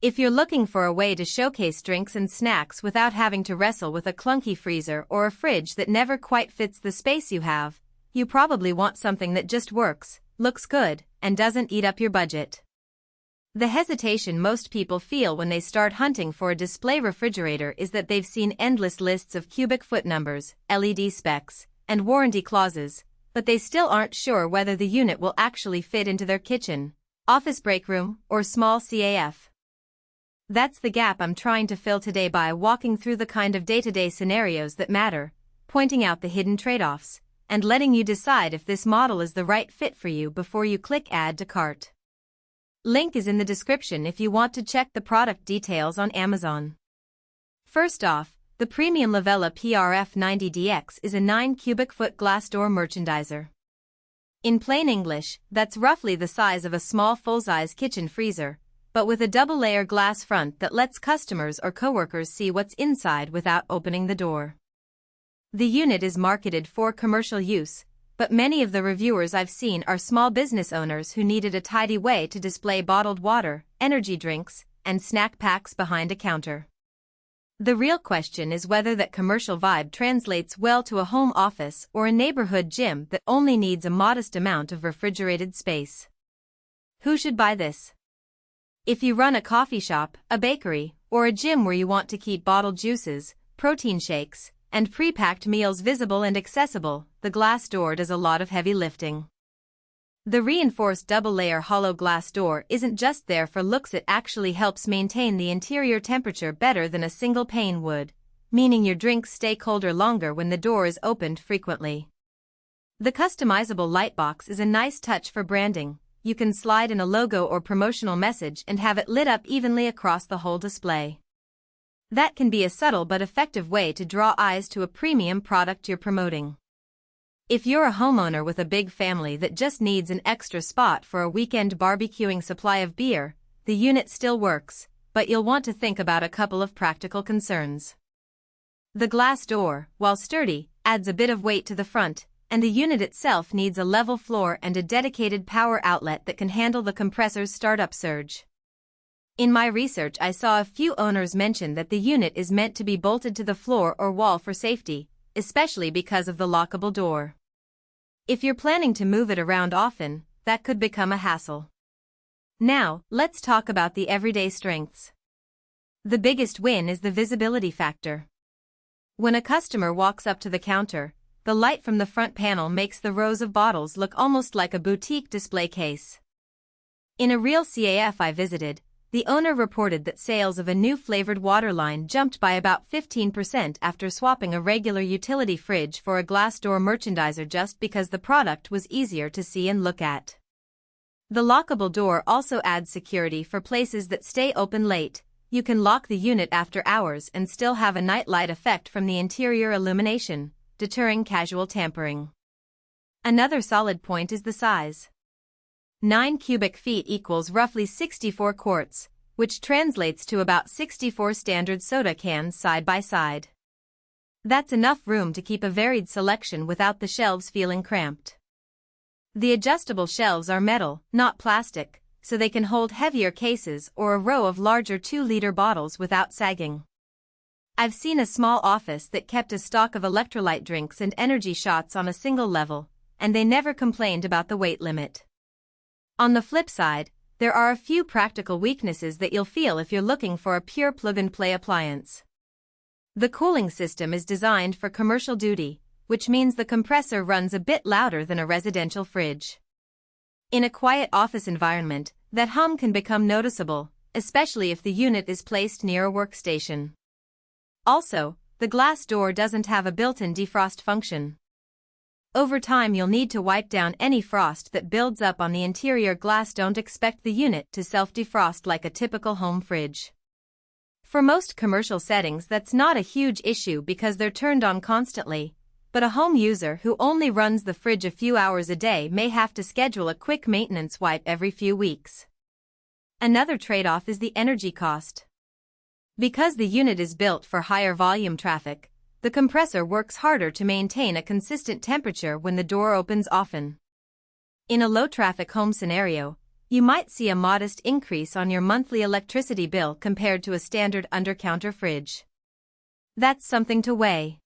If you're looking for a way to showcase drinks and snacks without having to wrestle with a clunky freezer or a fridge that never quite fits the space you have, you probably want something that just works, looks good, and doesn't eat up your budget. The hesitation most people feel when they start hunting for a display refrigerator is that they've seen endless lists of cubic foot numbers, LED specs, and warranty clauses, but they still aren't sure whether the unit will actually fit into their kitchen, office break room, or small CAF. That's the gap I'm trying to fill today by walking through the kind of day-to-day scenarios that matter, pointing out the hidden trade-offs, and letting you decide if this model is the right fit for you before you click Add to Cart. Link is in the description if you want to check the product details on Amazon. First off, the PremiumLevella PRF90DX is a 9 cubic foot glass door merchandiser. In plain English, that's roughly the size of a small full-size kitchen freezer, but with a double-layer glass front that lets customers or coworkers see what's inside without opening the door. The unit is marketed for commercial use, but many of the reviewers I've seen are small business owners who needed a tidy way to display bottled water, energy drinks, and snack packs behind a counter. The real question is whether that commercial vibe translates well to a home office or a neighborhood gym that only needs a modest amount of refrigerated space. Who should buy this? If you run a coffee shop, a bakery, or a gym where you want to keep bottled juices, protein shakes, and pre-packed meals visible and accessible, the glass door does a lot of heavy lifting. The reinforced double-layer hollow glass door isn't just there for looks, it actually helps maintain the interior temperature better than a single pane would, meaning your drinks stay colder longer when the door is opened frequently. The customizable Lightbox is a nice touch for branding. You can slide in a logo or promotional message and have it lit up evenly across the whole display. That can be a subtle but effective way to draw eyes to a premium product you're promoting. If you're a homeowner with a big family that just needs an extra spot for a weekend barbecuing supply of beer, the unit still works, but you'll want to think about a couple of practical concerns. The glass door, while sturdy, adds a bit of weight to the front, and the unit itself needs a level floor and a dedicated power outlet that can handle the compressor's startup surge. In my research, I saw a few owners mention that the unit is meant to be bolted to the floor or wall for safety, especially because of the lockable door. If you're planning to move it around often, that could become a hassle. Now, let's talk about the everyday strengths. The biggest win is the visibility factor. When a customer walks up to the counter, the light from the front panel makes the rows of bottles look almost like a boutique display case. In a real CAF I visited, the owner reported that sales of a new flavored water line jumped by about 15% after swapping a regular utility fridge for a glass door merchandiser just because the product was easier to see and look at. The lockable door also adds security for places that stay open late. You can lock the unit after hours and still have a nightlight effect from the interior illumination, deterring casual tampering. Another solid point is the size. 9 cubic feet equals roughly 64 quarts, which translates to about 64 standard soda cans side by side. That's enough room to keep a varied selection without the shelves feeling cramped. The adjustable shelves are metal, not plastic, so they can hold heavier cases or a row of larger 2-liter bottles without sagging. I've seen a small office that kept a stock of electrolyte drinks and energy shots on a single level, and they never complained about the weight limit. On the flip side, there are a few practical weaknesses that you'll feel if you're looking for a pure plug-and-play appliance. The cooling system is designed for commercial duty, which means the compressor runs a bit louder than a residential fridge. In a quiet office environment, that hum can become noticeable, especially if the unit is placed near a workstation. Also, the glass door doesn't have a built-in defrost function. Over time you'll need to wipe down any frost that builds up on the interior glass. Don't expect the unit to self-defrost like a typical home fridge. For most commercial settings that's not a huge issue because they're turned on constantly, but a home user who only runs the fridge a few hours a day may have to schedule a quick maintenance wipe every few weeks. Another trade-off is the energy cost. Because the unit is built for higher volume traffic, the compressor works harder to maintain a consistent temperature when the door opens often. In a low-traffic home scenario, you might see a modest increase on your monthly electricity bill compared to a standard under-counter fridge. That's something to weigh.